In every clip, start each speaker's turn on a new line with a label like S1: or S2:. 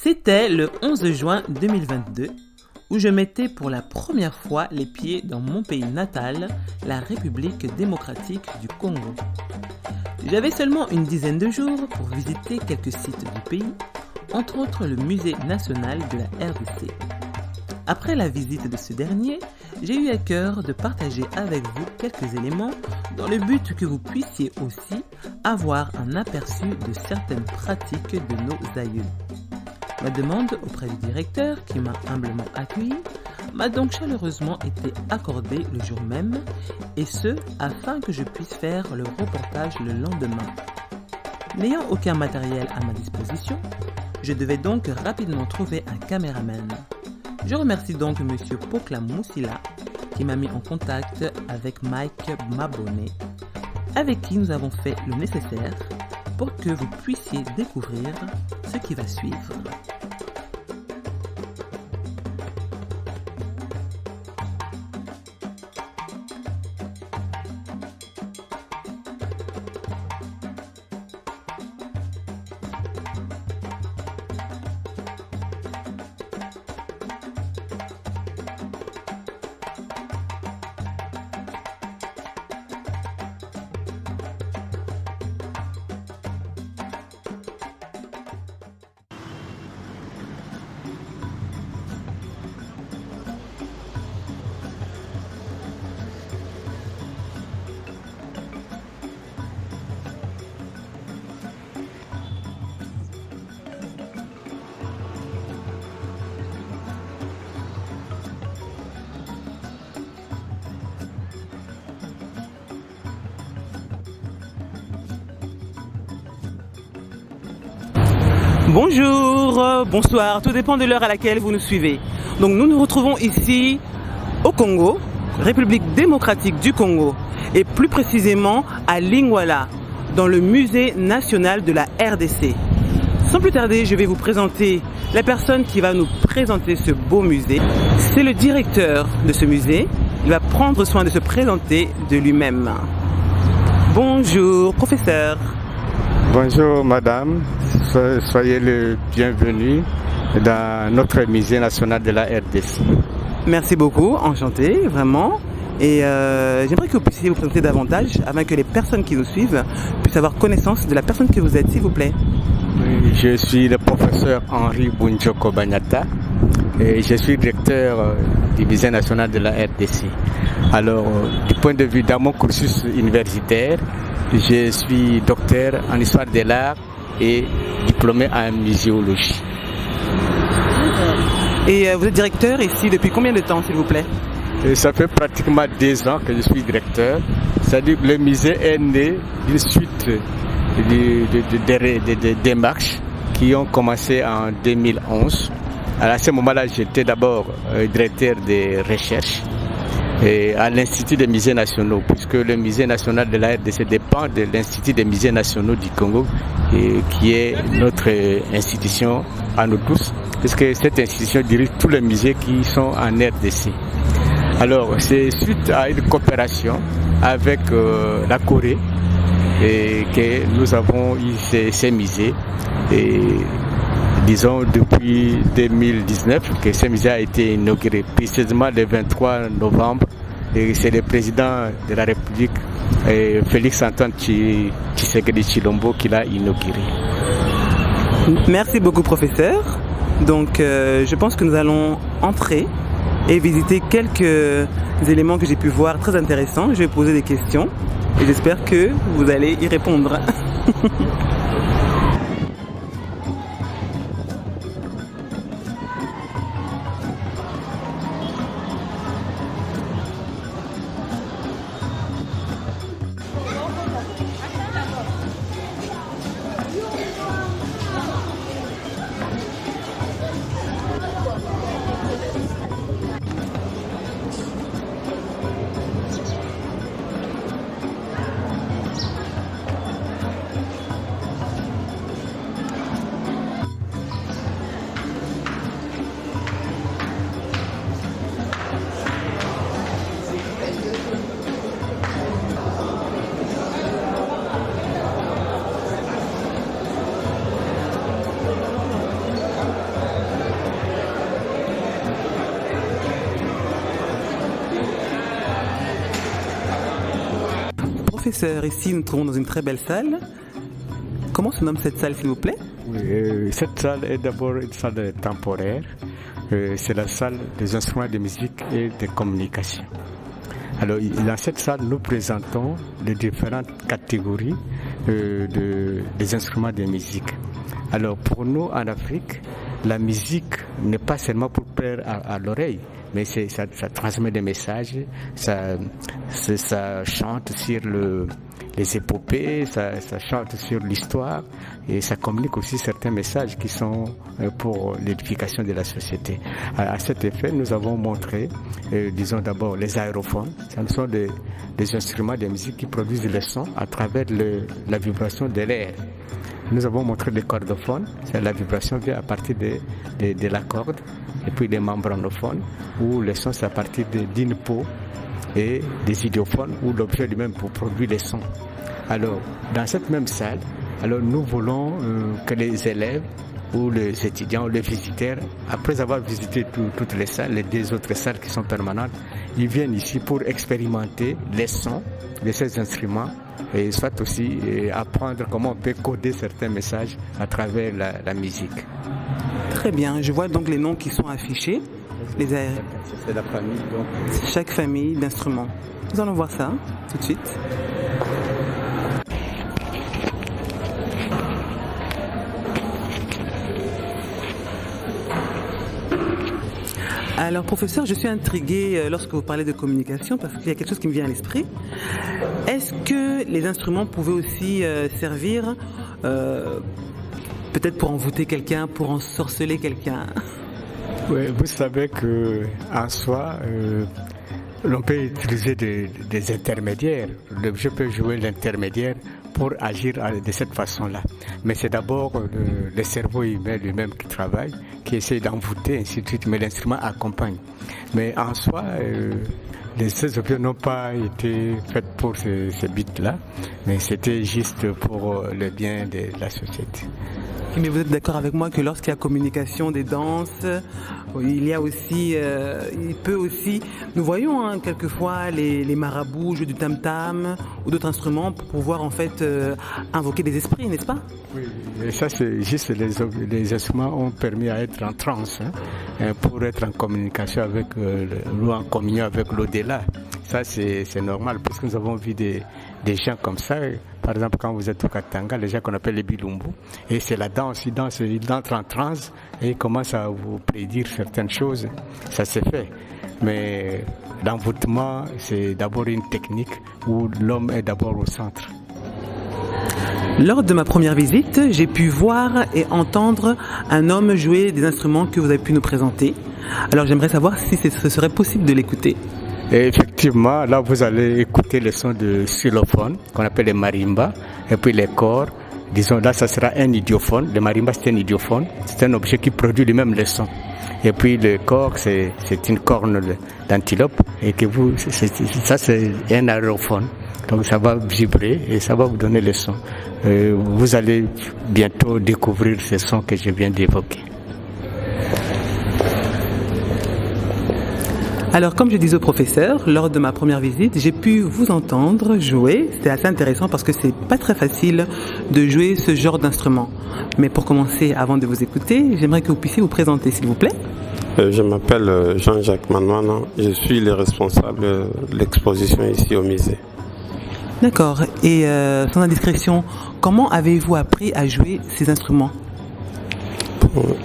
S1: C'était le 11 juin 2022 où je mettais pour la première fois les pieds dans mon pays natal, la République démocratique du Congo. J'avais seulement une dizaine de jours pour visiter quelques sites du pays, entre autres le musée national de la RDC. Après la visite de ce dernier, j'ai eu à cœur de partager avec vous quelques éléments dans le but que vous puissiez aussi avoir un aperçu de certaines pratiques de nos aïeux. Ma demande auprès du directeur, qui m'a humblement accueilli, m'a donc chaleureusement été accordée le jour même, et ce, afin que je puisse faire le reportage le lendemain. N'ayant aucun matériel à ma disposition, je devais donc rapidement trouver un caméraman. Je remercie donc M. Pokla Moussila, qui m'a mis en contact avec Mike Mabone, avec qui nous avons fait le nécessaire pour que vous puissiez découvrir ce qui va suivre. Bonjour, bonsoir, tout dépend de l'heure à laquelle vous nous suivez. Donc nous nous retrouvons ici au Congo, République démocratique du Congo, et plus précisément à Lingwala, dans le musée national de la RDC. Sans plus tarder, je vais vous présenter la personne qui va nous présenter ce beau musée. C'est le directeur de ce musée. Il va prendre soin de se présenter de lui-même. Bonjour, professeur.
S2: Bonjour madame, soyez le bienvenu dans notre musée national de la RDC.
S1: Merci beaucoup, enchanté, vraiment. Et j'aimerais que vous puissiez vous présenter davantage afin que les personnes qui nous suivent puissent avoir connaissance de la personne que vous êtes, s'il vous plaît.
S2: Je suis le professeur Henri Bunjoko Banyata et je suis directeur du musée national de la RDC. Alors, du point de vue dans mon cursus universitaire, je suis docteur en histoire de l'art et diplômé en muséologie.
S1: Et vous êtes directeur ici depuis combien de temps, s'il vous plaît?
S2: Ça fait pratiquement 2 ans que je suis directeur. C'est-à-dire que le musée est né d'une suite de démarches qui ont commencé en 2011. À ce moment-là, j'étais d'abord directeur des recherches et à l'Institut des musées nationaux, puisque le musée national de la RDC dépend de l'Institut des musées nationaux du Congo, qui est notre institution à nous tous, puisque cette institution dirige tous les musées qui sont en RDC. Alors, c'est suite à une coopération avec la Corée que nous avons eu ces musées. Et disons depuis 2019 que ce musée a été inauguré, précisément le 23 novembre. Et c'est le président de la République, Félix Antoine Tshisekedi Tshilombo, qui l'a inauguré.
S1: Merci beaucoup, professeur. Donc, je pense que nous allons entrer et visiter quelques éléments que j'ai pu voir très intéressants. Je vais poser des questions et j'espère que vous allez y répondre. professeur, ici nous nous trouvons dans une très belle salle. Comment se nomme cette salle, s'il vous plaît?
S2: Oui, cette salle est d'abord une salle temporaire. C'est la salle des instruments de musique et de communication. Alors, dans cette salle, nous présentons les différentes catégories des instruments de musique. Alors, pour nous, en Afrique, la musique n'est pas seulement pour plaire à l'oreille, mais ça transmet des messages, ça chante sur les épopées, ça chante sur l'histoire et ça communique aussi certains messages qui sont pour l'édification de la société. À cet effet, nous avons montré, disons d'abord les aérophones. Ce sont des instruments de musique qui produisent les sons à travers la vibration de l'air. Nous avons montré les cordophones, la vibration vient à partir de la corde, et puis les membranophones, où le son c'est à partir d'une peau, et des idiophones, où l'objet lui-même pour produire les sons. Alors, dans cette même salle, nous voulons que les élèves, ou les étudiants, ou les visiteurs, après avoir visité toutes les salles, les 2 autres salles qui sont permanentes, ils viennent ici pour expérimenter les sons de ces instruments et soit aussi apprendre comment on peut coder certains messages à travers la musique.
S1: Très bien, je vois donc les noms qui sont affichés.
S2: C'est la famille. Donc.
S1: Chaque famille d'instruments. Nous allons voir ça tout de suite. Alors professeur, je suis intriguée lorsque vous parlez de communication parce qu'il y a quelque chose qui me vient à l'esprit. Est-ce que les instruments pouvaient aussi servir peut-être pour envoûter quelqu'un, pour ensorceler quelqu'un?
S2: Oui, vous savez qu'en soi, l'on peut utiliser des intermédiaires. Je peux jouer l'intermédiaire pour agir de cette façon-là. Mais c'est d'abord le cerveau humain lui-même qui travaille, qui essaie d'envoûter, ainsi de suite, mais l'instrument accompagne. Mais en soi, ces objets n'ont pas été faits pour ce but-là, mais c'était juste pour le bien de la société.
S1: Mais vous êtes d'accord avec moi que lorsqu'il y a communication des danses, il y a aussi, il peut aussi, nous voyons quelquefois les marabouts jouer du tam-tam ou d'autres instruments pour pouvoir en fait invoquer des esprits, n'est-ce pas?
S2: Oui, et ça c'est juste les instruments ont permis à être en transe, pour être en communication avec ou en communion avec l'au-delà. Ça c'est normal parce que nous avons vu des gens comme ça. Par exemple, quand vous êtes au Katanga, les gens qu'on appelle les Bilumbu, et c'est la danse, ils entrent en transe et ils commencent à vous prédire certaines choses. Ça s'est fait. Mais l'envoûtement, c'est d'abord une technique où l'homme est d'abord au centre.
S1: Lors de ma première visite, j'ai pu voir et entendre un homme jouer des instruments que vous avez pu nous présenter. Alors j'aimerais savoir si ce serait possible de l'écouter.
S2: Et effectivement, là vous allez écouter les sons de xylophone, qu'on appelle les marimbas, et puis les corps. Disons là, ça sera un idiophone. Le marimba, c'est un idiophone. C'est un objet qui produit lui-même les sons. Et puis le corps, c'est une corne d'antilope. Et que ça c'est un aérophone. Donc ça va vibrer et ça va vous donner les sons. Vous allez bientôt découvrir ces sons que je viens d'évoquer.
S1: Alors, comme je disais au professeur, lors de ma première visite, j'ai pu vous entendre jouer. C'était assez intéressant parce que c'est pas très facile de jouer ce genre d'instrument. Mais pour commencer, avant de vous écouter, j'aimerais que vous puissiez vous présenter, s'il vous plaît.
S3: Je m'appelle Jean-Jacques Manouana. Je suis le responsable de l'exposition ici au musée.
S1: D'accord. Et sans indiscrétion, comment avez-vous appris à jouer ces instruments?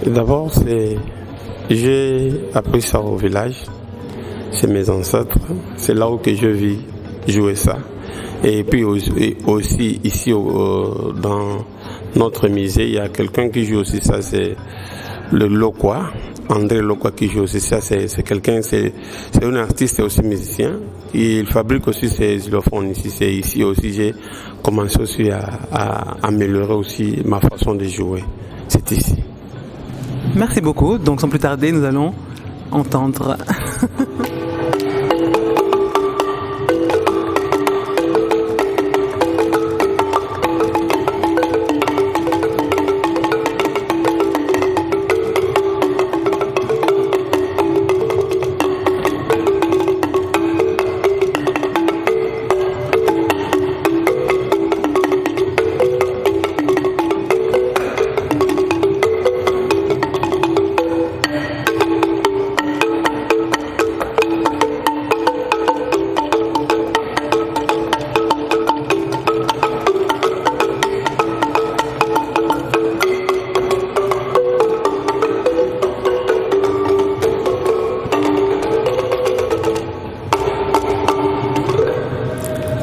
S3: D'abord, j'ai appris ça au village. C'est mes ancêtres, c'est là où que je vis jouer ça. Et puis aussi ici dans notre musée, il y a quelqu'un qui joue aussi ça, c'est le Lokwa, André Lokwa qui joue aussi ça, c'est quelqu'un, c'est un artiste et aussi musicien. Il fabrique aussi ses xylophones ici, c'est ici aussi j'ai commencé aussi à améliorer aussi ma façon de jouer. C'est ici.
S1: Merci beaucoup, donc sans plus tarder, nous allons entendre.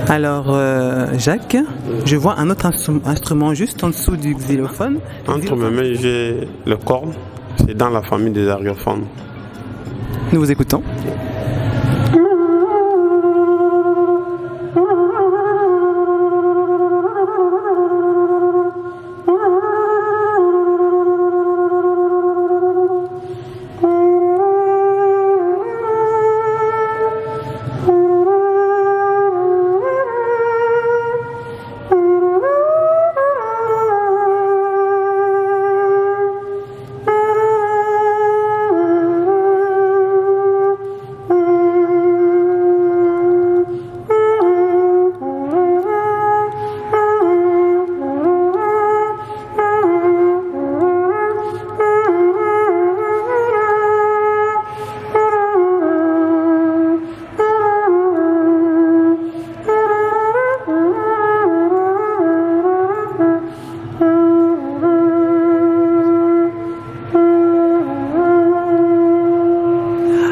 S1: Alors, Jacques, je vois un autre instrument juste en dessous du xylophone.
S3: Entre mes mains, j'ai le corne. C'est dans la famille des ariophones.
S1: Nous vous écoutons.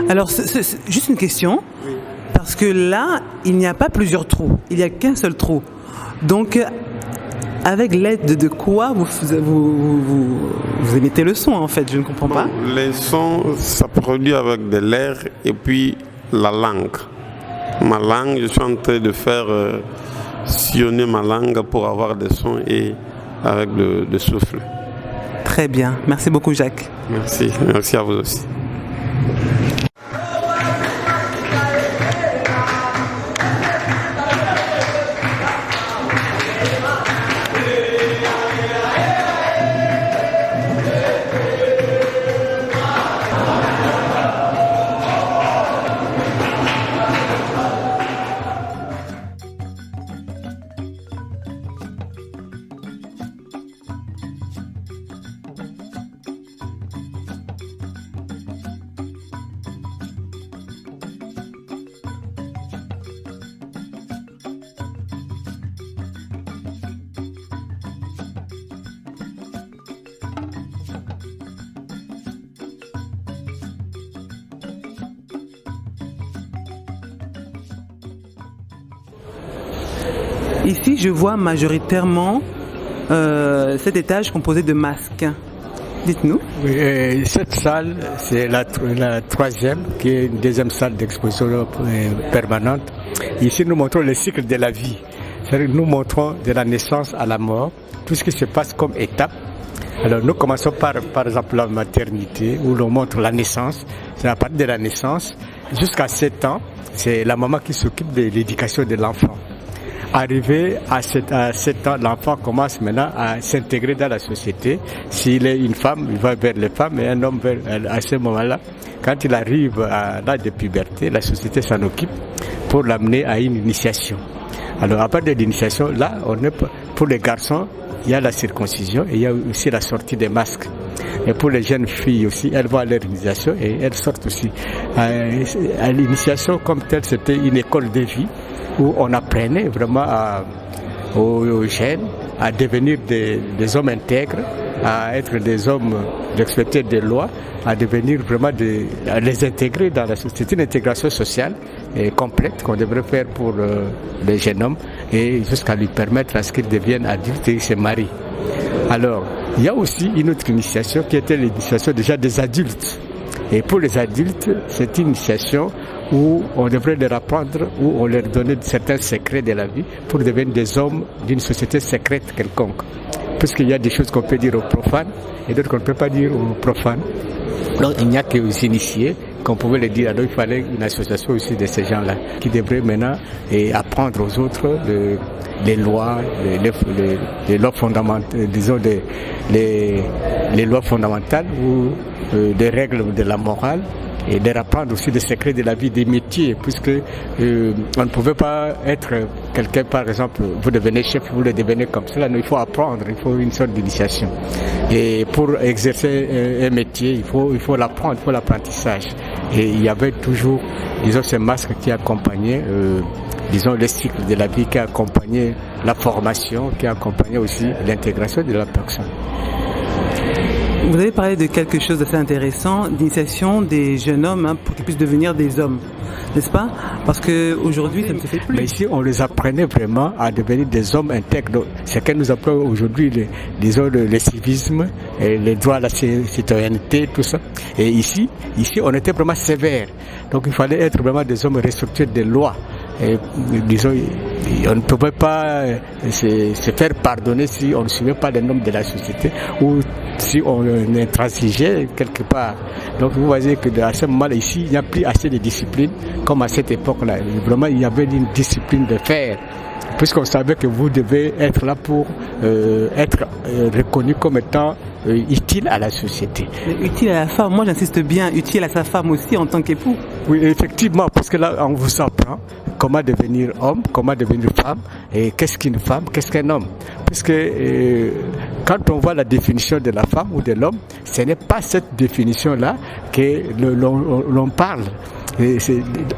S1: Alors, c'est juste une question, parce que là, il n'y a pas plusieurs trous, il n'y a qu'un seul trou. Donc, avec l'aide de quoi vous émettez le son, en fait? Je ne comprends pas.
S3: Les sons, ça produit avec de l'air et puis la langue. Ma langue, je suis en train de faire sillonner ma langue pour avoir des sons et avec le souffle.
S1: Très bien, merci beaucoup Jacques.
S3: Merci à vous aussi.
S1: Ici, je vois majoritairement cet étage composé de masques. Dites-nous.
S2: Oui, cette salle, c'est la troisième, qui est une deuxième salle d'exposition permanente. Ici, nous montrons le cycle de la vie. C'est-à-dire nous montrons de la naissance à la mort, tout ce qui se passe comme étape. Alors, nous commençons par exemple, la maternité, où l'on montre la naissance. C'est à partir de la naissance, jusqu'à 7 ans, c'est la maman qui s'occupe de l'éducation de l'enfant. Arrivé à 7 ans, l'enfant commence maintenant à s'intégrer dans la société. S'il est une femme, il va vers les femmes et un homme à ce moment-là. Quand il arrive à l'âge de puberté, la société s'en occupe pour l'amener à une initiation. Alors à partir de l'initiation, là, pour les garçons, il y a la circoncision et il y a aussi la sortie des masques. Et pour les jeunes filles aussi, elles vont à leur initiation et elles sortent aussi. À l'initiation comme telle, c'était une école de vie où on apprenait vraiment aux jeunes à devenir des hommes intègres, à être des hommes respecter des lois, à devenir vraiment à les intégrer dans la société. C'est une intégration sociale et complète qu'on devrait faire pour les jeunes hommes et jusqu'à lui permettre à ce qu'ils deviennent adultes et qu'ils se marient. Alors, il y a aussi une autre initiation qui était l'initiation déjà des adultes. Et pour les adultes, c'est une initiation où on devrait leur apprendre, où on leur donnait certains secrets de la vie pour devenir des hommes d'une société secrète quelconque. Puisqu'il y a des choses qu'on peut dire aux profanes et d'autres qu'on ne peut pas dire aux profanes. Donc il n'y a qu'aux initiés qu'on pouvait le dire. Alors il fallait une association aussi de ces gens-là qui devraient maintenant apprendre aux autres les lois, les lois fondamentales, disons les lois fondamentales ou des règles de la morale et leur apprendre aussi des secrets de la vie, des métiers, puisque on ne pouvait pas être quelqu'un, par exemple, vous devenez chef, vous le devenez comme cela. Non, il faut apprendre, il faut une sorte d'initiation. Et pour exercer un métier, il faut l'apprendre, il faut l'apprentissage. Et il y avait toujours, disons, ces masques qui accompagnaient, disons, le cycle de la vie, qui accompagnait la formation, qui accompagnait aussi l'intégration de la personne.
S1: Vous avez parlé de quelque chose d'assez intéressant, d'initiation des jeunes hommes pour qu'ils puissent devenir des hommes, n'est-ce pas? Parce qu'aujourd'hui, ça ne se fait plus.
S2: Mais ici, on les apprenait vraiment à devenir des hommes intègres. C'est que nous apprenons aujourd'hui, le civisme, et les droits à la citoyenneté, tout ça. Et ici, on était vraiment sévère. Donc il fallait être vraiment des hommes respectueux des lois. Et, disons, on ne pouvait pas se faire pardonner si on ne suivait pas les normes de la société ou si on intransigeait quelque part. Donc vous voyez que à ce moment-là ici, il n'y a plus assez de discipline comme à cette époque-là. Vraiment, il y avait une discipline de fer. Puisqu'on savait que vous devez être là pour être reconnu comme étant utile à la société.
S1: Mais utile à la femme, moi j'insiste bien, utile à sa femme aussi en tant qu'époux.
S2: Oui, effectivement, parce que là on vous apprend comment devenir homme, comment devenir femme, et qu'est-ce qu'une femme, qu'est-ce qu'un homme. Puisque quand on voit la définition de la femme ou de l'homme, ce n'est pas cette définition-là que l'on parle. Et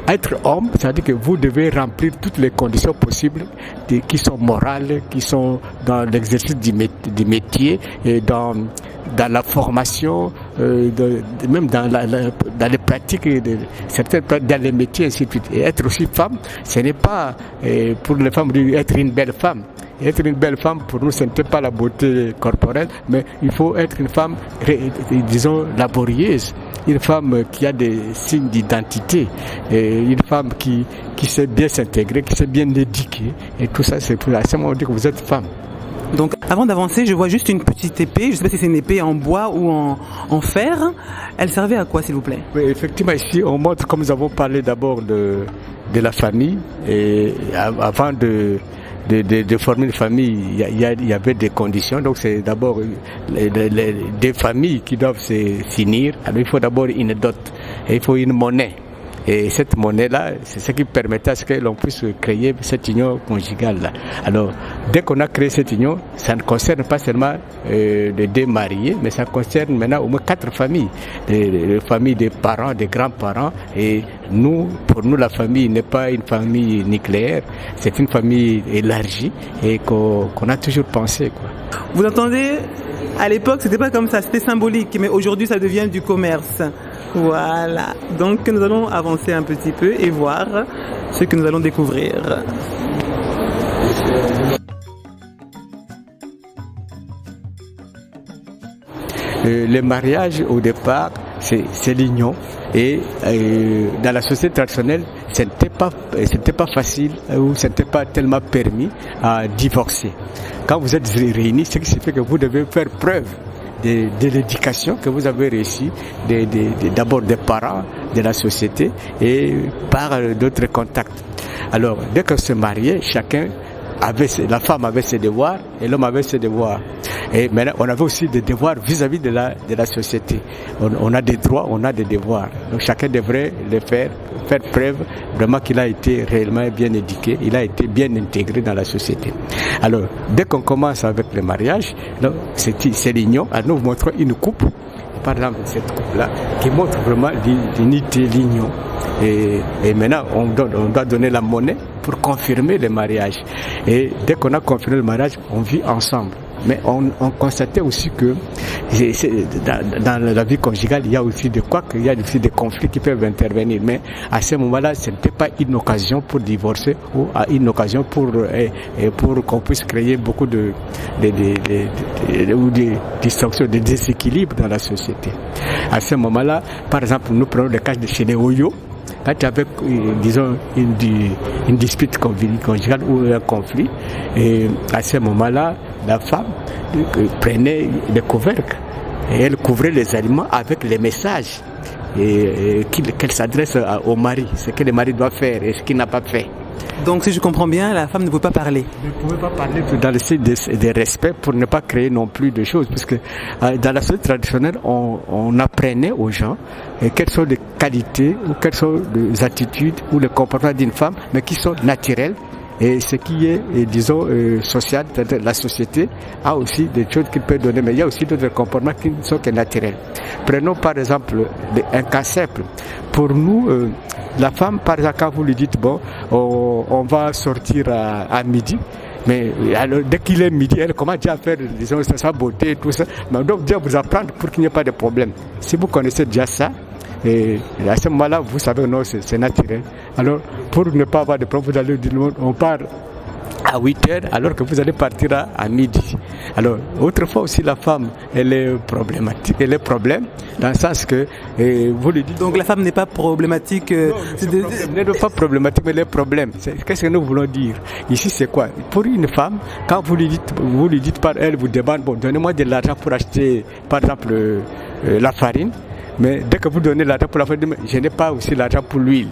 S2: être homme, c'est-à-dire que vous devez remplir toutes les conditions possibles qui sont morales, qui sont dans l'exercice du métier et dans la formation, même dans les pratiques, dans les métiers, ainsi de suite. Et être aussi femme, ce n'est pas pour les femmes être une belle femme. Être une belle femme, pour nous, ce n'était pas la beauté corporelle, mais il faut être une femme, disons, laborieuse, une femme qui a des signes d'identité, et une femme qui sait bien s'intégrer, qui sait bien éduquer, et tout ça, c'est pour à ce moment on dit que vous êtes femme.
S1: Donc, avant d'avancer, je vois juste une petite épée. Je ne sais pas si c'est une épée en bois ou en fer. Elle servait à quoi, s'il vous plaît?
S2: Oui, effectivement, ici, on montre, comme nous avons parlé d'abord de la famille, et avant de former une famille, il y avait des conditions. Donc c'est d'abord des familles qui doivent se finir. Alors il faut d'abord une dot et il faut une monnaie. Et cette monnaie-là, c'est ce qui permettait à ce que l'on puisse créer cette union conjugale-là. Alors, dès qu'on a créé cette union, ça ne concerne pas seulement les deux mariés, mais ça concerne maintenant au moins 4 familles. Les familles des parents, des grands-parents. Et pour nous, la famille n'est pas une famille nucléaire, c'est une famille élargie et qu'on a toujours pensé, quoi.
S1: Vous entendez? À l'époque, c'était pas comme ça, c'était symbolique, mais aujourd'hui, ça devient du commerce. Voilà. Donc, nous allons avancer un petit peu et voir ce que nous allons découvrir.
S2: Le mariage, au départ, c'est l'union. Et dans la société traditionnelle, ce n'était pas facile ou ce n'était pas tellement permis à divorcer. Quand vous êtes réunis, ce qui fait que vous devez faire preuve de l'éducation que vous avez reçue, d'abord des parents, de la société et par d'autres contacts. Alors, dès qu'on se mariait, la femme avait ses devoirs et l'homme avait ses devoirs. Et maintenant, on avait aussi des devoirs vis-à-vis de la société. On a des droits, on a des devoirs. Donc chacun devrait le faire preuve vraiment qu'il a été réellement bien éduqué, il a été bien intégré dans la société. Alors, dès qu'on commence avec le mariage, c'est l'union. Alors, nous montrons une coupe, par exemple cette coupe-là, qui montre vraiment l'unité, l'union. Et maintenant, on doit donner la monnaie pour confirmer le mariage. Et dès qu'on a confirmé le mariage, on vit ensemble. Mais on constatait aussi que dans la vie conjugale, il y a aussi des conflits qui peuvent intervenir. Mais à ce moment-là, ce n'était pas une occasion pour divorcer ou une occasion pour qu'on puisse créer beaucoup de distractions, de déséquilibres dans la société. À ce moment-là, par exemple, nous prenons le cas de chez les Oyo. Quand il y avait, disons, une dispute conjugale ou un conflit, et à ce moment-là, la femme prenait le couvercle et elle couvrait les aliments avec les messages qu'elle s'adresse au mari, ce que le mari doit faire et ce qu'il n'a pas fait.
S1: Donc, si je comprends bien, la femme ne peut pas parler.
S2: Elle ne pouvait pas parler dans le sens de respect pour ne pas créer non plus de choses. Parce que dans la société traditionnelle, on apprenait aux gens quelles sont les qualités ou quelles sont les attitudes ou les comportements d'une femme, mais qui sont naturels. Et ce qui est, disons, social, la société a aussi des choses qu'il peut donner, mais il y a aussi d'autres comportements qui ne sont que naturels. Prenons par exemple un cas simple. Pour nous, la femme, par exemple, quand vous lui dites, bon, on va sortir à midi, Mais alors, dès qu'il est midi, elle commence déjà à faire, disons, sa beauté, tout ça. Mais donc, déjà vous apprendre pour qu'il n'y ait pas de problème. Si vous connaissez déjà ça, et à ce moment-là, vous savez, non, c'est naturel. Alors, pour ne pas avoir de problème, vous allez dire, on part à 8 heures, alors que vous allez partir à midi. Alors, autrefois aussi, la femme, elle est problématique. Elle est problème, dans le sens que, vous lui dites...
S1: Donc la femme n'est pas problématique
S2: Elle n'est pas problématique, mais elle est problème. Qu'est-ce que nous voulons dire? Ici, c'est quoi? Pour une femme, quand vous lui dites par elle, vous demandez, bon, donnez-moi de l'argent pour acheter, par exemple, la farine. Mais dès que vous donnez l'argent pour la farine, je n'ai pas aussi l'argent pour l'huile.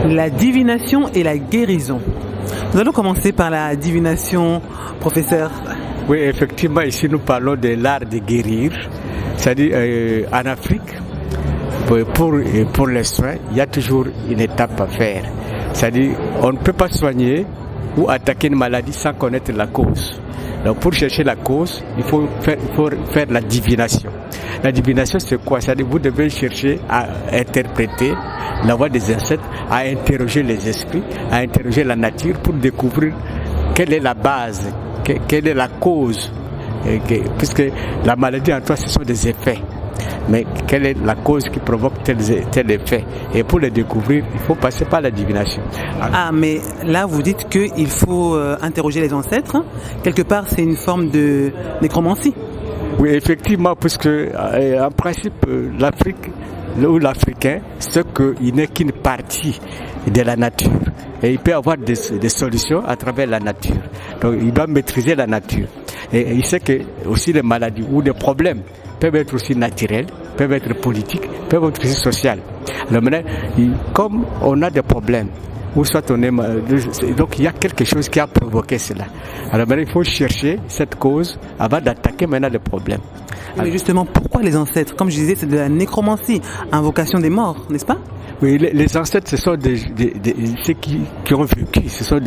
S1: La divination et la guérison. Nous allons commencer par la divination, professeur.
S2: Oui, effectivement, ici nous parlons de l'art de guérir. C'est-à-dire, en Afrique, pour les soins, il y a toujours une étape à faire. C'est-à-dire, on ne peut pas soigner ou attaquer une maladie sans connaître la cause. Donc, pour chercher la cause, il faut faire la divination. La divination, c'est quoi? C'est-à-dire, vous devez chercher à interpréter la voix des ancêtres, à interroger les esprits, à interroger la nature pour découvrir quelle est la base, quelle est la cause. Puisque la maladie en toi, ce sont des effets. Mais quelle est la cause qui provoque tel effet? Et pour le découvrir, il faut passer par la divination.
S1: Ah, mais là, vous dites qu'il faut interroger les ancêtres. Quelque part, c'est une forme de nécromancie.
S2: Oui, effectivement, puisque en principe, l'Afrique ou l'Africain, c'est qu'il n'est qu'une partie de la nature. Et il peut avoir des solutions à travers la nature. Donc, il doit maîtriser la nature. Et il sait que aussi les maladies ou des problèmes peuvent être aussi naturels, peuvent être politiques, peuvent être aussi sociaux. Alors maintenant, comme on a des problèmes, ou soit on est donc il y a quelque chose qui a provoqué cela. Alors maintenant, il faut chercher cette cause avant d'attaquer maintenant le problème.
S1: Mais justement, pourquoi les ancêtres? Comme je disais, c'est de la nécromancie, invocation des morts, n'est-ce pas?
S2: Oui, les ancêtres, ce sont ceux qui ont vécu, ce sont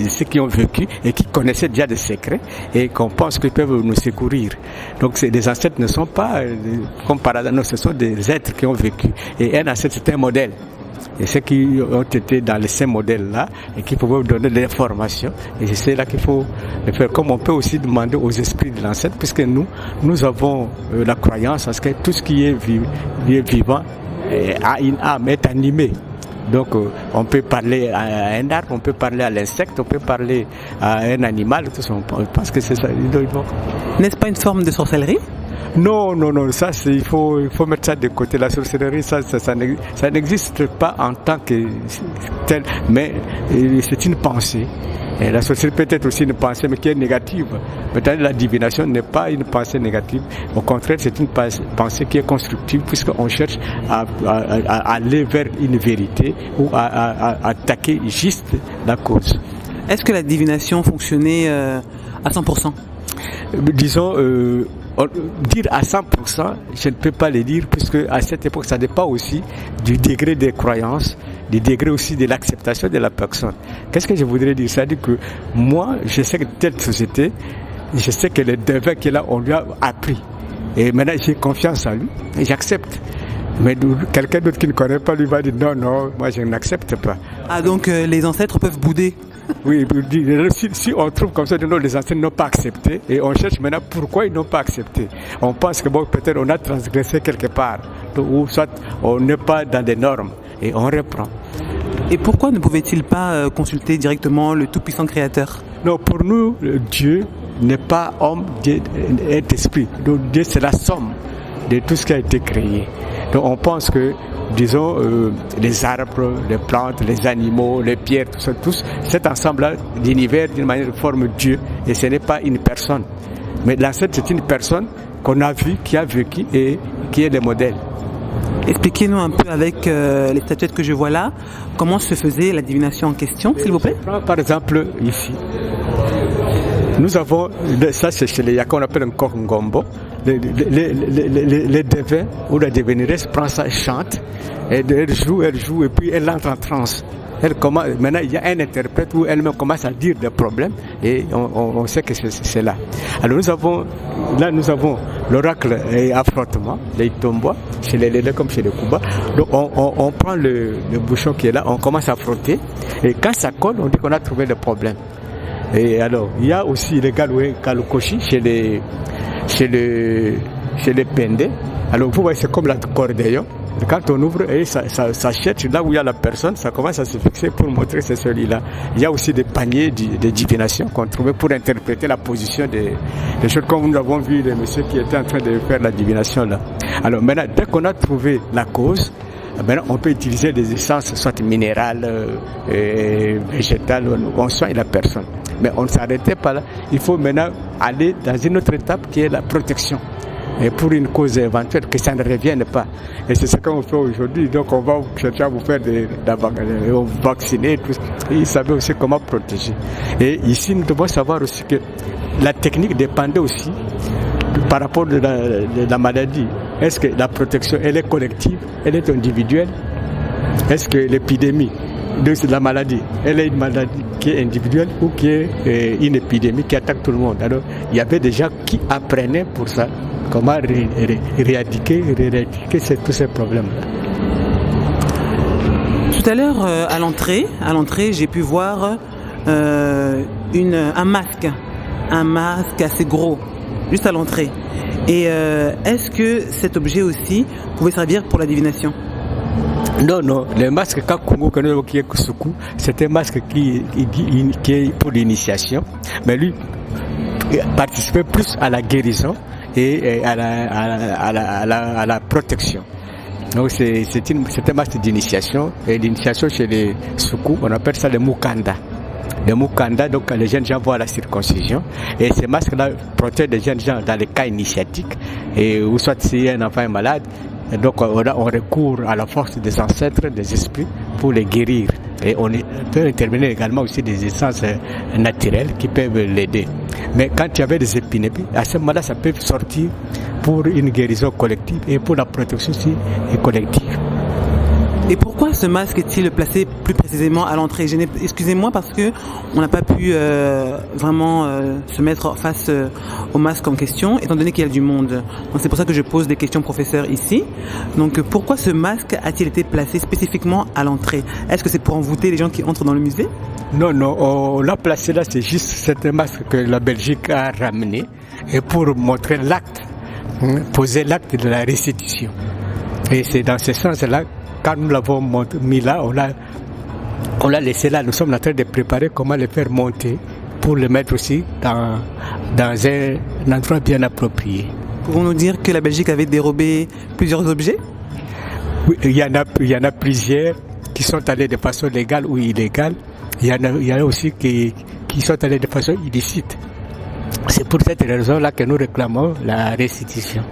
S2: ceux qui ont vécu et qui connaissaient déjà des secrets et qu'on pense qu'ils peuvent nous secourir. Donc les ancêtres ne sont pas comme par hasard, non, ce sont des êtres qui ont vécu. Et un ancêtre, c'est un modèle. Et ceux qui ont été dans ces modèles-là et qui pouvaient donner des informations. Et c'est là qu'il faut le faire. Comme on peut aussi demander aux esprits de l'ancêtre, puisque nous avons la croyance à ce que tout ce qui est vivant a une âme, est animé. Donc on peut parler à un arbre, on peut parler à l'insecte, on peut parler à un animal, tout ça. On pense que c'est ça.
S1: N'est-ce pas une forme de sorcellerie?
S2: Non, ça il faut mettre ça de côté. La sorcellerie, ça n'existe pas en tant que tel, mais c'est une pensée. Et la sorcellerie peut être aussi une pensée, mais qui est négative. Peut-être la divination n'est pas une pensée négative. Au contraire, c'est une pensée qui est constructive, puisqu'on cherche à aller vers une vérité ou à attaquer juste la cause.
S1: Est-ce que la divination fonctionnait à 100%?
S2: Disons, dire à 100%, je ne peux pas le dire, puisque à cette époque, ça dépend aussi du degré des croyances, du degré aussi de l'acceptation de la personne. Qu'est-ce que je voudrais dire? C'est-à-dire que moi, je sais que telle société, je sais que le devin qui est là, on lui a appris. Et maintenant, j'ai confiance en lui et j'accepte. Mais quelqu'un d'autre qui ne connaît pas lui va dire non, moi je n'accepte pas.
S1: Ah, donc les ancêtres peuvent bouder?
S2: Oui, si on trouve comme ça, non, les ancêtres n'ont pas accepté et on cherche maintenant pourquoi ils n'ont pas accepté. On pense que peut-être on a transgressé quelque part, ou soit on n'est pas dans des normes et on reprend.
S1: Et pourquoi ne pouvait-il pas consulter directement le Tout-Puissant Créateur?
S2: Non, pour nous, Dieu n'est pas homme, Dieu est esprit. Donc Dieu, c'est la somme de tout ce qui a été créé. Donc on pense que, disons, les arbres, les plantes, les animaux, les pierres, tout ça, cet ensemble-là d'univers, d'une manière, forme Dieu, et ce n'est pas une personne. Mais l'ancêtre, c'est une personne qu'on a vue, qui a vécu et qui est le modèle.
S1: Expliquez-nous un peu avec les statuettes que je vois là, comment se faisait la divination en question, s'il vous plaît?
S2: Par exemple, ici. Nous avons, ça c'est chez les Yaka, on appelle encore Ngombo. Les devins ou la devineresse prend ça, chante, elle joue et puis elle entre en transe. Maintenant, il y a un interprète où elle-même commence à dire des problèmes et on sait que c'est là. Alors nous avons l'oracle et affrontement, les tombois, chez les Lélés comme chez les Kuba. Donc on prend le bouchon qui est là, on commence à frotter et quand ça colle, on dit qu'on a trouvé le problème. Et alors, il y a aussi les Galoué Kalukoshi chez les Pendé. Alors vous voyez, c'est comme l'accordéon. Quand on ouvre et ça cherche là où il y a la personne, ça commence à se fixer pour montrer que c'est celui-là. Il y a aussi des paniers de divination qu'on trouvait pour interpréter la position des choses, comme nous avons vu les messieurs qui étaient en train de faire la divination là. Alors maintenant, dès qu'on a trouvé la cause, maintenant on peut utiliser des essences, soit minérales, végétales, on soigne la personne. Mais on ne s'arrêtait pas là. Il faut maintenant aller dans une autre étape qui est la protection. Et pour une cause éventuelle, que ça ne revienne pas. Et c'est ce qu'on fait aujourd'hui. Donc on va chercher à vous faire vacciner. Et ils savaient aussi comment protéger. Et ici, nous devons savoir aussi que la technique dépendait aussi par rapport de la maladie. Est-ce que la protection, elle est collective, elle est individuelle? Est-ce que l'épidémie de la maladie, elle est une maladie qui est individuelle ou qui est une épidémie qui attaque tout le monde? Alors, il y avait des gens qui apprenaient pour ça comment éradiquer tous ces problèmes-là.
S1: Tout à l'heure, à l'entrée, j'ai pu voir un masque assez gros, juste à l'entrée. Et est-ce que cet objet aussi pouvait servir pour la divination?
S2: Non, le masque Kakungo qui est Kusuku, c'est un masque qui est pour l'initiation, mais lui participait plus à la guérison et à la protection. Donc c'est un masque d'initiation, et l'initiation chez les Suku, on appelle ça le Mukanda. Le Mukanda, donc les jeunes gens vont à la circoncision, et ces masques-là protègent les jeunes gens dans les cas initiatiques, et ou soit si un enfant est malade, et donc on recourt à la force des ancêtres, des esprits, pour les guérir. Et on peut intervenir également aussi des essences naturelles qui peuvent l'aider. Mais quand il y avait des épidémies, à ce moment-là, ça peut sortir pour une guérison collective et pour la protection aussi collective.
S1: Et pourquoi ce masque est-il placé plus précisément à l'entrée? Excusez-moi parce que on n'a pas pu vraiment se mettre face au masque en question, étant donné qu'il y a du monde. Donc c'est pour ça que je pose des questions, professeur, ici. Donc pourquoi ce masque a-t-il été placé spécifiquement à l'entrée? Est-ce que c'est pour envoûter les gens qui entrent dans le musée?
S2: Non, on l'a placé là, c'est juste cet masque que la Belgique a ramené, et pour montrer l'acte, poser l'acte de la restitution. Et c'est dans ce sens-là, quand nous l'avons mis là, on l'a laissé là. Nous sommes en train de préparer comment le faire monter pour le mettre aussi dans un endroit bien approprié.
S1: Pouvons-nous dire que la Belgique avait dérobé plusieurs objets?
S2: Oui, il y en a plusieurs qui sont allés de façon légale ou illégale. Il y en a aussi qui sont allés de façon illicite. C'est pour cette raison-là que nous réclamons la restitution.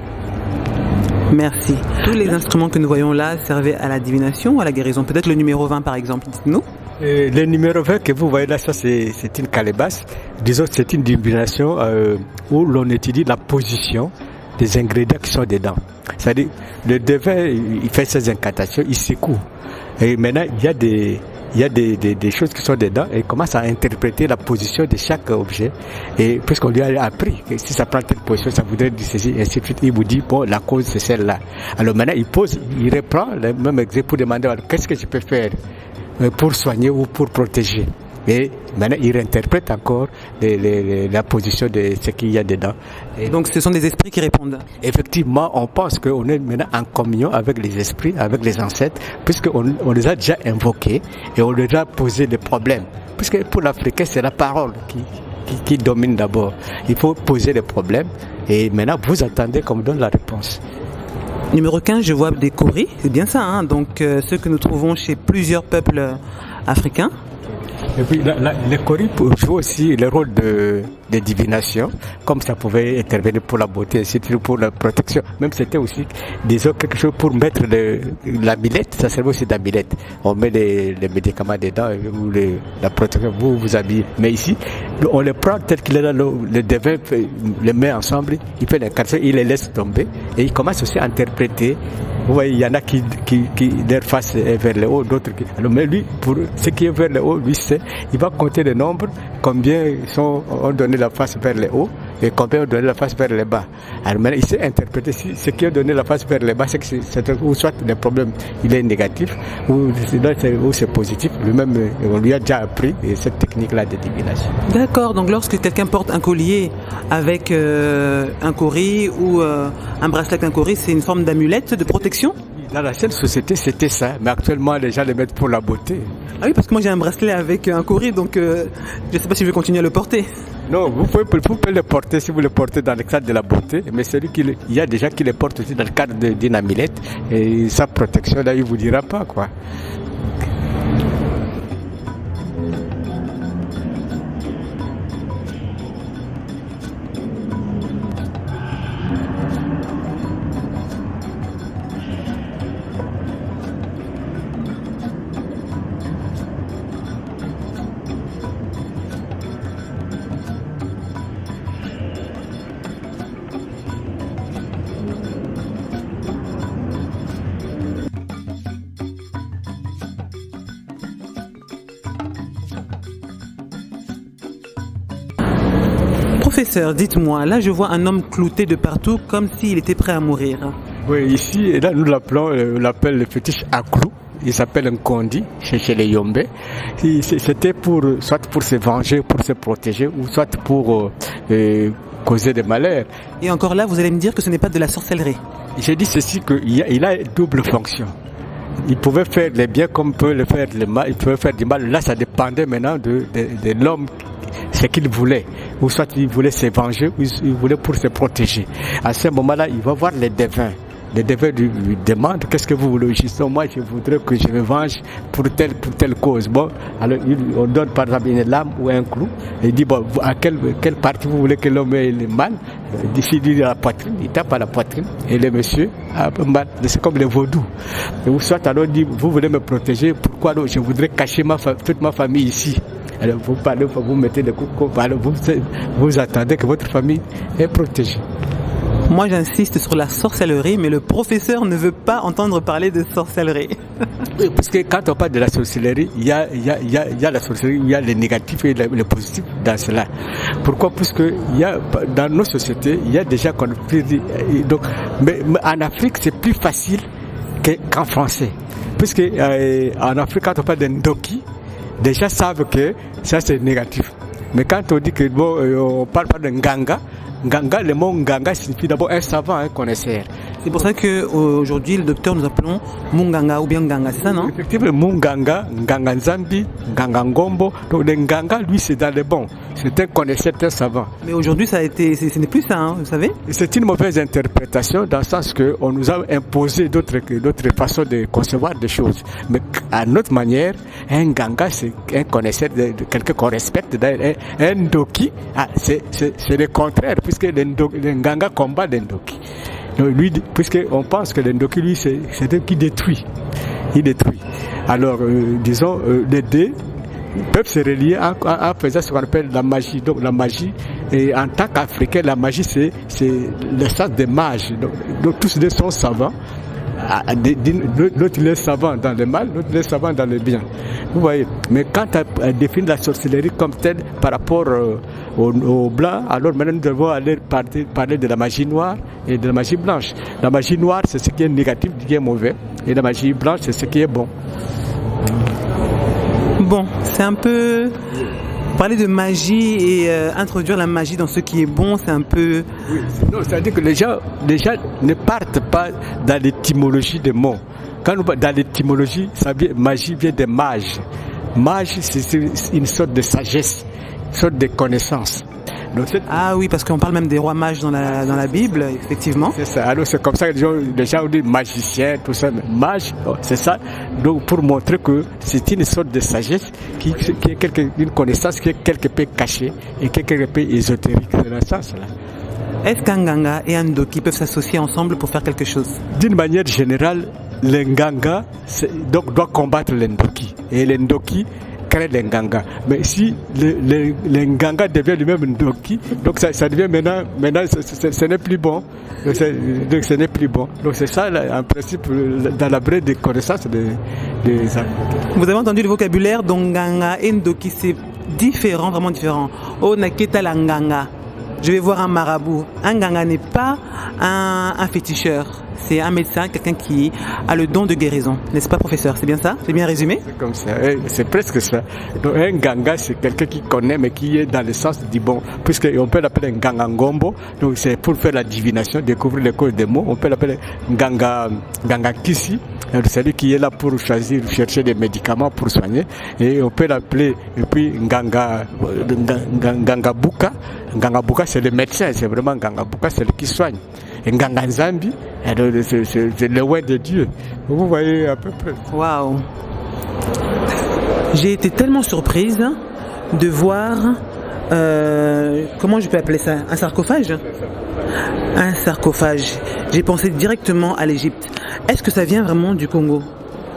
S1: Merci. Tous les instruments que nous voyons là servaient à la divination ou à la guérison? Peut-être le numéro 20 par exemple, dites-nous.
S2: Le numéro 20 que vous voyez là, ça c'est une calebasse. Disons c'est une divination où l'on étudie la position des ingrédients qui sont dedans. C'est-à-dire, le devin, il fait ses incantations, il secoue. Et maintenant, il y a des choses qui sont dedans et il commence à interpréter la position de chaque objet. Et puisqu'on lui a appris que si ça prend telle position, ça voudrait dire ceci, et ainsi de suite, il vous dit, bon, la cause c'est celle-là. Alors maintenant, il reprend le même exemple pour demander, qu'est-ce que je peux faire pour soigner ou pour protéger. Et maintenant, il réinterprète encore la position de ce qu'il y a dedans. Et
S1: donc, ce sont des esprits qui répondent.
S2: Effectivement, on pense qu'on est maintenant en communion avec les esprits, avec les ancêtres, puisqu'on les a déjà invoqués et on leur a posé des problèmes. Puisque pour l'Africain, c'est la parole qui domine d'abord. Il faut poser des problèmes et maintenant, vous attendez qu'on donne la réponse.
S1: Numéro 15, je vois des kauris, c'est bien ça, hein? Donc ceux que nous trouvons chez plusieurs peuples africains.
S2: Et puis les coris jouent aussi le rôle de divination, comme ça pouvait intervenir pour la beauté, surtout pour la protection. Même c'était aussi, disons, quelque chose pour mettre la millette, ça servait aussi d'amulette. On met les médicaments dedans, ou la protection, vous habillez. Mais ici, on les prend tel qu'il est là, le devin les met ensemble, il fait l'incarnation, il les laisse tomber, et il commence aussi à interpréter. Vous voyez, il y en a qui leur face est vers le haut, d'autres qui... Alors, mais lui, pour ce qui est vers le haut, lui, il va compter le nombre, combien ont donné la face vers le haut, et combien ont donné la face vers le bas. Alors maintenant, il sait interpréter si ce qui a donné la face vers le bas, c'est que ou soit le problème, il est négatif, ou c'est positif. Lui-même, on lui a déjà appris cette technique-là de divination.
S1: D'accord, donc lorsque quelqu'un porte un collier avec un cori ou un bracelet avec un cori, c'est une forme d'amulette de protection?
S2: Dans l'ancienne société, c'était ça, mais actuellement, les gens les mettent pour la beauté.
S1: Ah oui, parce que moi j'ai un bracelet avec un cori, donc je ne sais pas si je vais continuer à le porter.
S2: Non, vous pouvez le porter si vous le portez dans le cadre de la beauté, mais il y a des gens qui le portent aussi dans le cadre d'une amulette, et sa protection, là, il ne vous dira pas, quoi.
S1: Professeur, dites-moi, là je vois un homme clouté de partout comme s'il était prêt à mourir.
S2: Oui, ici, et là nous on l'appelle le fétiche à clou. Il s'appelle un kondi chez les Yombe. C'était soit pour se venger, pour se protéger, ou soit pour causer des malheurs.
S1: Et encore là, vous allez me dire que ce n'est pas de la sorcellerie.
S2: J'ai dit ceci, qu'il a double fonction. Il pouvait faire le bien comme il peut le faire le mal, il pouvait faire du mal. Là, ça dépendait maintenant de l'homme, ce qu'il voulait. Ou soit il voulait se venger, ou il voulait pour se protéger. À ce moment-là, il va voir les devins. Les devins lui demandent qu'est-ce que vous voulez. Moi, je voudrais que je me venge pour telle cause. Bon, alors on donne par exemple une lame ou un clou. Et il dit bon, à quelle partie vous voulez que l'homme ait le mal. D'ici lui la poitrine, il tape à la poitrine et le monsieur a mal. C'est comme le vaudou. Ou soit alors dit vous voulez me protéger. Pourquoi alors je voudrais cacher toute ma famille ici. Alors vous parlez, vous mettez des coups, alors vous attendez que votre famille est protégée.
S1: Moi j'insiste sur la sorcellerie, mais le professeur ne veut pas entendre parler de sorcellerie.
S2: Oui, parce que quand on parle de la sorcellerie, il y a la sorcellerie, il y a le négatif et le positif dans cela. Pourquoi? Parce que dans nos sociétés, il y a déjà qu'on donc, mais en Afrique c'est plus facile qu'en français. Puisque en Afrique quand on parle d'Ndoki, les gens savent que ça c'est négatif. Mais quand on dit que on parle pas de Nganga, le mot Nganga signifie d'abord un savant, un connaisseur.
S1: C'est pour ça qu'aujourd'hui, le docteur nous appelons Munganga ou bien Nganga, c'est ça, non?
S2: Effectivement, Munganga, Nganga Nzambi, Nganga Ngombo. Donc le Nganga, lui, c'est dans le bon. C'est un connaisseur, un savant.
S1: Mais aujourd'hui, ce n'est plus ça, hein, vous savez?
S2: C'est une mauvaise interprétation dans le sens qu'on nous a imposé d'autres façons de concevoir des choses. Mais à notre manière, un Nganga, c'est un connaisseur de quelqu'un qu'on respecte. Un Ndoki, c'est le contraire, puisque le Nganga combat l'Ndoki. Lui, puisqu'on pense que l'Ndoki, lui, c'est un qui détruit. Il détruit. Alors, disons, les deux peuvent se relier en faisant ce qu'on appelle la magie. Donc, la magie, et en tant qu'Africain, la magie, c'est le sens des mages. Donc tous deux sont savants. L'autre il est savant dans le mal, l'autre il est savant dans le bien. Vous voyez. Mais quand on définit la sorcellerie comme telle par rapport aux blancs, alors maintenant nous devons aller parler de la magie noire et de la magie blanche. La magie noire, c'est ce qui est négatif, ce qui est mauvais, et la magie blanche, c'est ce qui est bon.
S1: Bon, c'est un peu... Parler de magie et introduire la magie dans ce qui est bon, c'est un peu...
S2: Oui, non, c'est-à-dire que les gens ne partent pas dans l'étymologie des mots. Quand nous parlons dans l'étymologie, magie vient des mages. Mage, c'est une sorte de sagesse, une sorte de connaissance. Donc,
S1: ah oui, parce qu'on parle même des rois mages dans la Bible, effectivement.
S2: C'est ça. Alors c'est comme ça que les gens disent magicien, tout ça. Mais mage, c'est ça. Donc pour montrer que c'est une sorte de sagesse qui est une connaissance qui est quelque peu cachée et quelque peu ésotérique. C'est dans ce sens-là.
S1: Est-ce qu'un Nganga et un Ndoki peuvent s'associer ensemble pour faire quelque chose?
S2: D'une manière générale, le Nganga doit combattre le Ndoki. Et le Ndoki crée le Nganga. Mais si le Nganga devient lui-même Ndoki, donc ça devient maintenant ce n'est plus bon. Donc ce n'est plus bon. Donc c'est ça, là, en principe, dans la brève de connaissances des
S1: Vous avez entendu le vocabulaire, donc Nganga et Ndoki, c'est différent, vraiment différent. Oh, Naketa la Nganga. Je vais voir un marabout. Un Nganga n'est pas un féticheur. C'est un médecin, quelqu'un qui a le don de guérison. N'est-ce pas, professeur? C'est bien ça? C'est bien résumé?
S2: C'est comme ça. C'est presque ça. Donc, un Nganga, c'est quelqu'un qui connaît, mais qui est dans le sens du bon. Puisqu'on peut l'appeler un Nganga Ngombo. Donc, c'est pour faire la divination, découvrir les causes des mots. On peut l'appeler Nganga Kisi. C'est lui qui est là pour chercher des médicaments pour soigner. Et on peut l'appeler, et puis Nganga Buka. Nganga Buka, c'est le médecin. C'est vraiment Nganga Buka, c'est lui qui soigne. Et Nganga Nzambi, c'est le roi de Dieu. Vous voyez à peu près.
S1: Waouh! J'ai été tellement surprise de voir, comment je peux appeler ça? Un sarcophage? Un sarcophage. J'ai pensé directement à l'Égypte. Est-ce que ça vient vraiment du Congo?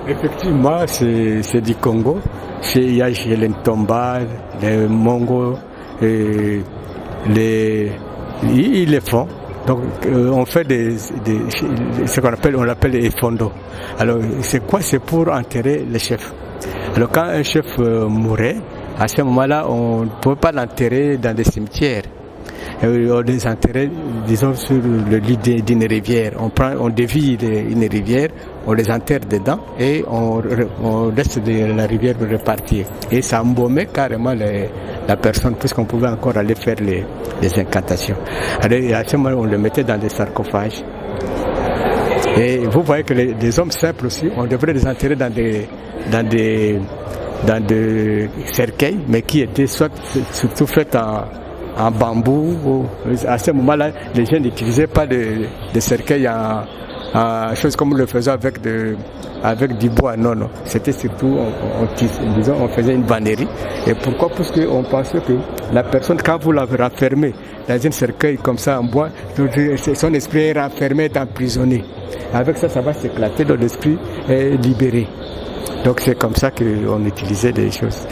S2: Effectivement, c'est du Congo. Il y a les Ntomba, les Mongo, et ils les font. Donc on fait ce on l'appelle les fondos. Alors c'est quoi? C'est pour enterrer les chefs. Alors quand un chef mourait, à ce moment-là, on ne pouvait pas l'enterrer dans des cimetières. On les enterrait, disons, sur le lit d'une rivière. On dévie une rivière, on les enterre dedans et on laisse la rivière repartir. Et ça embaumait carrément la personne, puisqu'on pouvait encore aller faire les incantations. Alors, à ce moment, on le mettait dans des sarcophages. Et vous voyez que les hommes simples aussi, on devrait les enterrer dans des cercueils, mais qui étaient surtout faits en bambou. À ce moment-là, les gens n'utilisaient pas des cercueils en choses comme nous le faisons avec du bois. Non. C'était surtout, on faisait une vannerie. Et pourquoi? Parce qu'on pensait que la personne, quand vous l'avez renfermée dans un cercueil comme ça en bois, son esprit est renfermé, est emprisonné. Avec ça va s'éclater, donc l'esprit est libéré. Donc c'est comme ça qu'on utilisait des choses.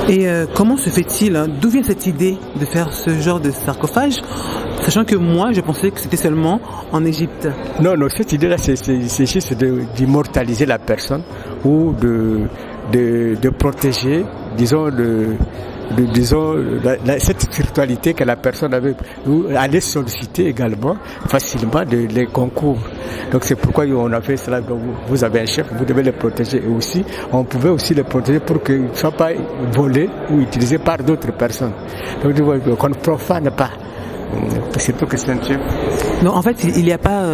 S1: Et comment se fait-il, d'où vient cette idée de faire ce genre de sarcophage, sachant que moi je pensais que c'était seulement en Égypte? Non,
S2: cette idée-là c'est juste d'immortaliser la personne ou de protéger, disons, cette spiritualité que la personne avait, allait solliciter également facilement les concours. Donc c'est pourquoi on a fait cela. Donc vous avez un chef, vous devez le protéger. Et aussi, on pouvait aussi le protéger pour qu'il ne soit pas volé ou utilisé par d'autres personnes. Donc qu'on ne profane pas. C'est pour que c'est un chef.
S1: Non, en fait, il n'y a pas...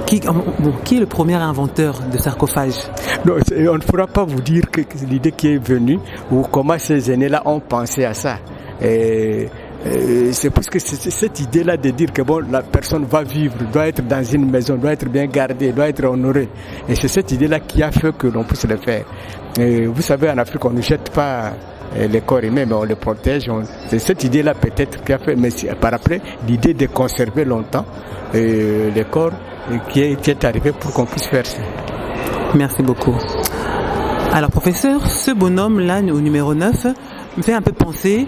S1: Qui est le premier inventeur de sarcophage?
S2: Non, on ne pourra pas vous dire que l'idée qui est venue ou comment ces aînés-là ont pensé à ça. C'est parce que c'est cette idée-là de dire que la personne va vivre, doit être dans une maison, doit être bien gardée, doit être honorée. Et c'est cette idée-là qui a fait que l'on puisse le faire. Vous savez, en Afrique, on ne jette pas les corps humains, mais on les protège. C'est cette idée-là peut-être qui a fait, mais par après, l'idée de conserver longtemps les corps qui est arrivé pour qu'on puisse faire ça.
S1: Merci beaucoup. Alors professeur, ce bonhomme-là, au numéro 9, me fait un peu penser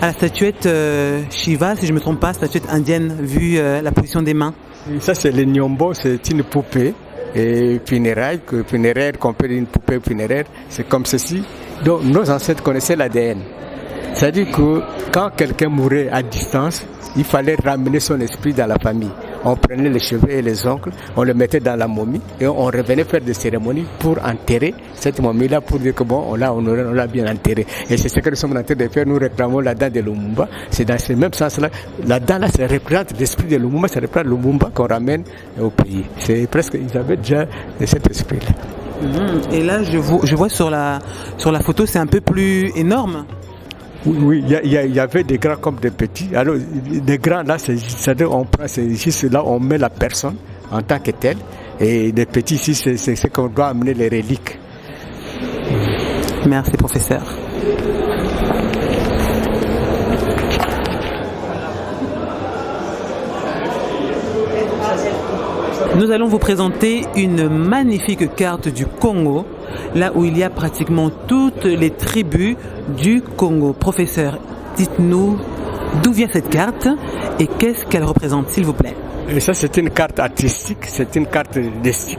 S1: à la statuette Shiva, si je ne me trompe pas, statuette indienne, vu la position des mains.
S2: Ça c'est le Nyombo, c'est une poupée funéraire, qu'on peut dire une poupée funéraire, c'est comme ceci. Donc nos ancêtres connaissaient l'ADN. C'est-à-dire que quand quelqu'un mourait à distance, il fallait ramener son esprit dans la famille. On prenait les cheveux et les ongles, on le mettait dans la momie et on revenait faire des cérémonies pour enterrer cette momie-là, pour dire que on l'a bien enterré. Et c'est ce que nous sommes en train de faire. Nous réclamons la dent de Lumumba. C'est dans ce même sens-là. La dent là, ça représente l'esprit de Lumumba, ça représente Lumumba qu'on ramène au pays. C'est presque, ils avaient déjà cet esprit-là.
S1: Et là, je vois sur la photo, c'est un peu plus énorme.
S2: Oui, il y avait des grands comme des petits. Alors, des grands, là, c'est-à-dire c'est juste là, on met la personne en tant que telle. Et des petits, ici, c'est qu'on doit amener les reliques.
S1: Merci, professeur. Nous allons vous présenter une magnifique carte du Congo, là où il y a pratiquement toutes les tribus du Congo. Professeur, dites-nous d'où vient cette carte et qu'est-ce qu'elle représente, s'il vous plaît.
S2: Et ça, c'est une carte artistique, c'est une carte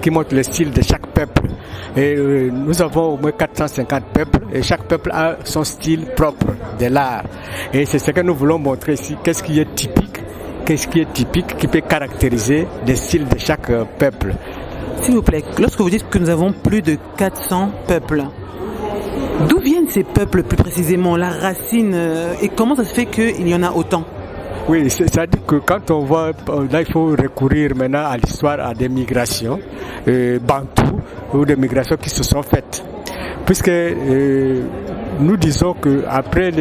S2: qui montre le style de chaque peuple. Et nous avons au moins 450 peuples et chaque peuple a son style propre de l'art. Et c'est ce que nous voulons montrer ici, qu'est-ce qui est typique, qui peut caractériser le style de chaque peuple.
S1: S'il vous plaît, lorsque vous dites que nous avons plus de 400 peuples, d'où viennent ces peuples plus précisément, la racine, et comment ça se fait qu'il y en a autant?
S2: Oui, c'est-à-dire que quand on voit, là il faut recourir maintenant à l'histoire, à des migrations bantoues ou des migrations qui se sont faites. Puisque nous disons qu'après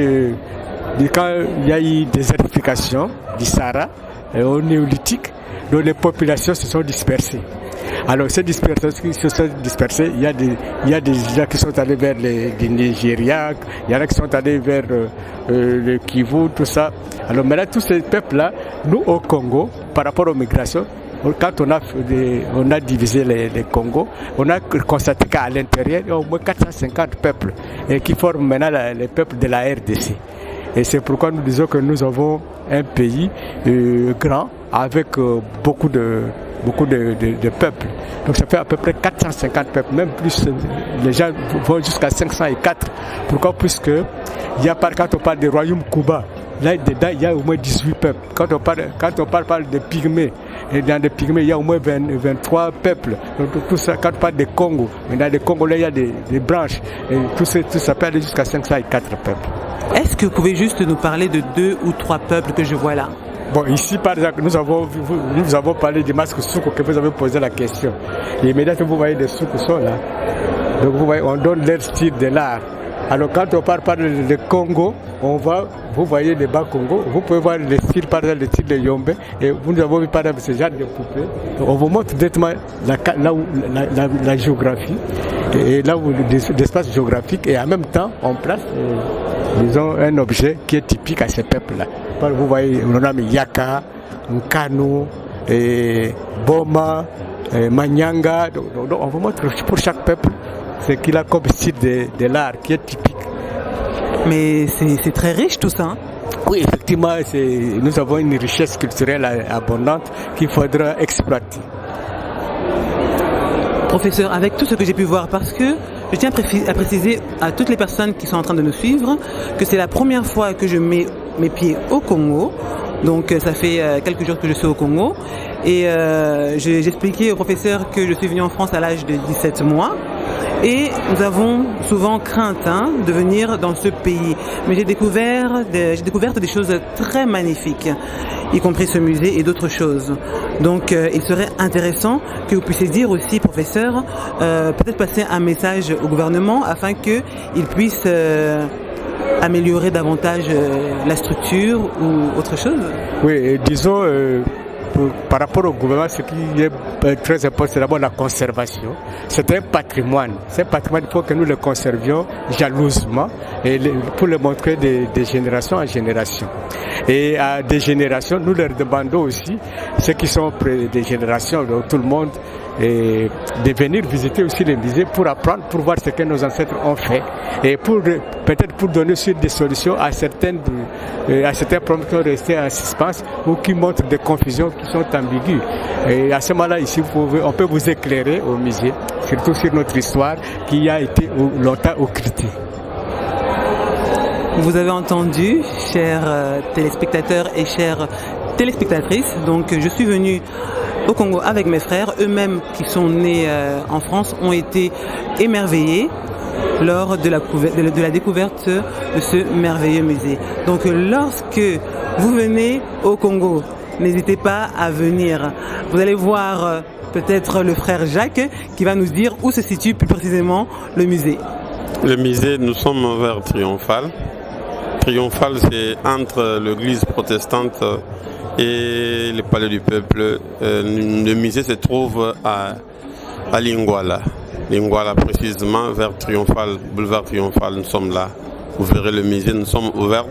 S2: quand il y a eu des édifications du Sahara au néolithique, donc les populations se sont dispersées. Alors ces dispersions qui se sont dispersées, il y a des gens qui sont allés vers le Nigeria, il y en a qui sont allés vers le Kivu, tout ça. Alors maintenant tous ces peuples-là, nous au Congo, par rapport aux migrations, quand on a divisé les Congos, on a constaté qu'à l'intérieur, il y a au moins 450 peuples qui forment maintenant les peuples de la RDC. Et c'est pourquoi nous disons que nous avons un pays grand avec beaucoup de peuples. Donc ça fait à peu près 450 peuples, même plus, les gens vont jusqu'à 504. Pourquoi? Puisque quand on parle du royaume Kuba, là dedans il y a au moins 18 peuples. Quand on parle de Pygmées, et dans les Pygmées il y a au moins 23 peuples. Donc tout ça, quand on parle des Congo, dans les Congo là il y a des branches. Et tout ça peut aller jusqu'à 504 peuples.
S1: Est-ce que vous pouvez juste nous parler de 2 ou 3 peuples que je vois là?
S2: Bon, ici, par exemple, nous avons parlé des masques soukous que vous avez posé la question. Et immédiatement, vous voyez des soukous sont là. Donc, vous voyez, on donne leur style de l'art. Alors, quand on parle de Congo, vous voyez les bas Congo, vous pouvez voir le style, par exemple, le style de Yombe. Et vous avez vu, par exemple, ce genre de poupées. On vous montre directement la géographie, et là où l'espace géographique, et en même temps, on place, disons, un objet qui est typique à ces peuples-là. Vous voyez, on a mis Yaka, Nkano, Boma, Manyanga. Donc, on vous montre pour chaque peuple ce qu'il a comme style de l'art qui est typique.
S1: Mais c'est très riche tout ça. Hein?
S2: Oui, effectivement, nous avons une richesse culturelle abondante qu'il faudra exploiter.
S1: Professeur, avec tout ce que j'ai pu voir, parce que je tiens à préciser à toutes les personnes qui sont en train de nous suivre que c'est la première fois que je mets mes pieds au Congo. Donc ça fait quelques jours que je suis au Congo. Et j'ai expliqué au professeur que je suis venu en France à l'âge de 17 mois. Et nous avons souvent crainte de venir dans ce pays. Mais j'ai découvert des choses très magnifiques, y compris ce musée et d'autres choses. Donc il serait intéressant que vous puissiez dire aussi, professeur, peut-être passer un message au gouvernement afin qu'il puisse améliorer davantage la structure ou autre chose.
S2: Oui, disons... par rapport au gouvernement, ce qui est très important, c'est d'abord la conservation. C'est un patrimoine. C'est un patrimoine, il faut que nous le conservions jalousement et pour le montrer de génération en génération. Et à des générations, nous leur demandons aussi, ceux qui sont près des générations, donc tout le monde, de venir visiter aussi les musées pour apprendre, pour voir ce que nos ancêtres ont fait et peut-être pour donner aussi des solutions à certains problèmes qui ont resté en suspens ou qui montrent des confusions qui sont ambiguës. Et à ce moment-là, ici, on peut vous éclairer au musée, surtout sur notre histoire qui a été longtemps occultée.
S1: Vous avez entendu, chers téléspectateurs et chères téléspectatrices, donc je suis venu au Congo avec mes frères, eux-mêmes qui sont nés en France, ont été émerveillés lors de la découverte de ce merveilleux musée. Donc lorsque vous venez au Congo, n'hésitez pas à venir. Vous allez voir peut-être le frère Jacques qui va nous dire où se situe plus précisément le musée.
S3: Le musée, nous sommes vers Triomphal. triomphale, c'est entre l'église protestante et le palais du peuple. Le musée se trouve à Lingwala. Lingwala précisément, vers Triomphal, boulevard Triomphal, nous sommes là. Vous verrez le musée, nous sommes ouverts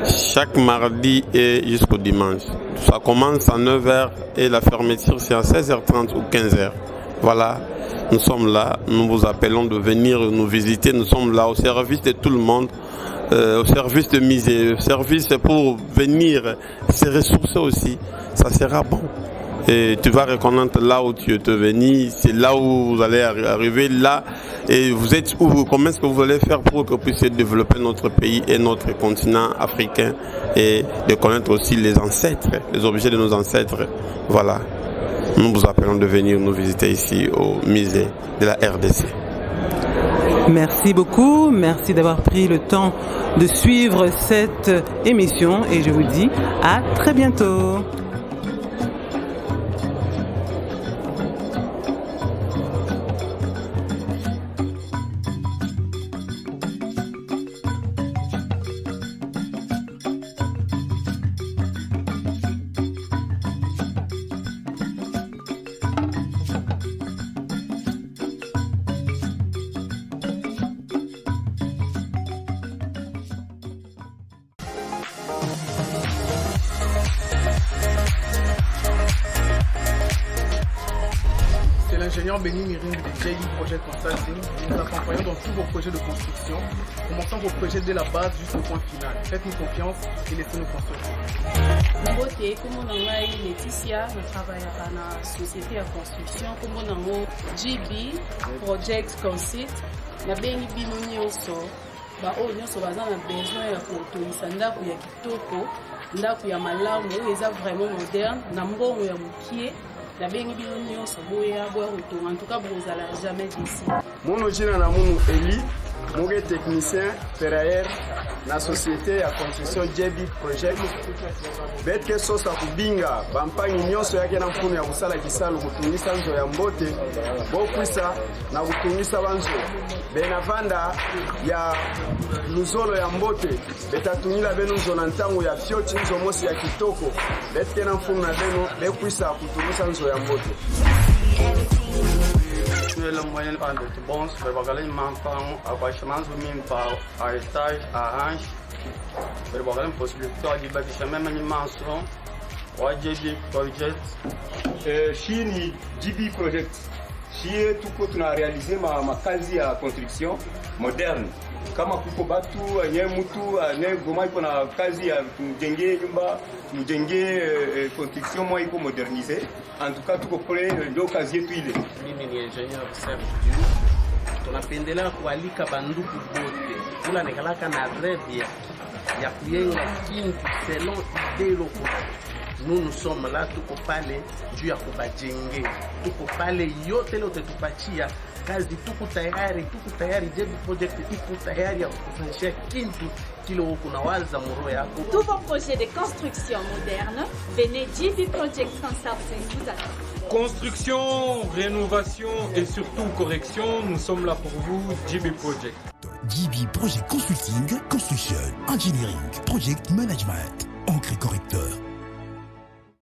S3: chaque mardi et jusqu'au dimanche. Ça commence à 9h et la fermeture c'est à 16h30 ou 15h. Voilà, nous sommes là, nous vous appelons de venir nous visiter, nous sommes là au service de tout le monde, au service de musée, au service pour venir se ressourcer aussi, ça sera bon. Et tu vas reconnaître là où tu es venu, c'est là où vous allez arriver, là, et vous êtes où, comment est-ce que vous allez faire pour que vous puissiez développer notre pays et notre continent africain et de connaître aussi les ancêtres, les objets de nos ancêtres. Voilà, nous vous appelons de venir nous visiter ici au musée de la RDC.
S1: Merci beaucoup, merci d'avoir pris le temps de suivre cette émission et je vous dis à très bientôt.
S4: L'ingénieur Benny Miring de JI Project Consulting, nous accompagnons dans tous vos projets de construction, commençant vos projets dès la base jusqu'au point final. Faites-nous confiance et laissez-nous construire.
S5: Mbote, comme on a Laetitia, je travaille dans la société de construction, comme on a JB Project Consult, na bengi bino nyonso, ba o nyonso baza na besoin ya kotonisa ndako ya kitoko, ndako ya malamu, eza vraiment moderne, na mbongo ya mukie. La bengi bino nyonso boya boya retour en tout cas vous allez jamais d'ici.
S6: Mon jina na munu Eli, moge technicien ferrailleur na société ya construction JB Project. Betke sosa kubinga bampangi nyonso yake na mfumo ya kusala kisalo kutungisa nzo ya mbote bokwisa na kutungisa banzo benavanda ya luzolo ya mbote betatungila beno nzo na ntango ya fioti nzo mosi ya kitoko betke na mfumo na beno bekwisa kutungisa nzo ya mbote.
S7: Le moyen de bon, je vais regarder maintenant à chemin par arrêtage à hanche. Je vais regarder une possibilité de bâtir même une dimension. JB Project.
S8: Chini JB Project. Chie tuko tunarealize makazi ya construction moderne. Kama kuko batu nye mtu ane goma iko na kazi ya mjenge nyumba, mjenge construction moi iko moderniser. En tout cas tuko prêt ndio kazi yetu ile.
S9: Mimi ni engineer Serge. Tunapendelea kualika banduku bote. Kula nekalaka na rêve ya kuyenga kintu selon idée loko. Nous sommes là tuko pale juu ya kubajenge. Tuko pale yote leo tutupachia kazi tuko tayari JB Project tuko tayari ya kufanyia kintu kile unawaza muro yako.
S10: Tous vos projets de construction moderne, venez JB Project Consulting vous attend.
S11: Construction, rénovation et surtout correction, nous sommes là pour vous, JB Project.
S12: JB Project Consulting, Construction, Engineering, Project Management, Ancré Correcteur.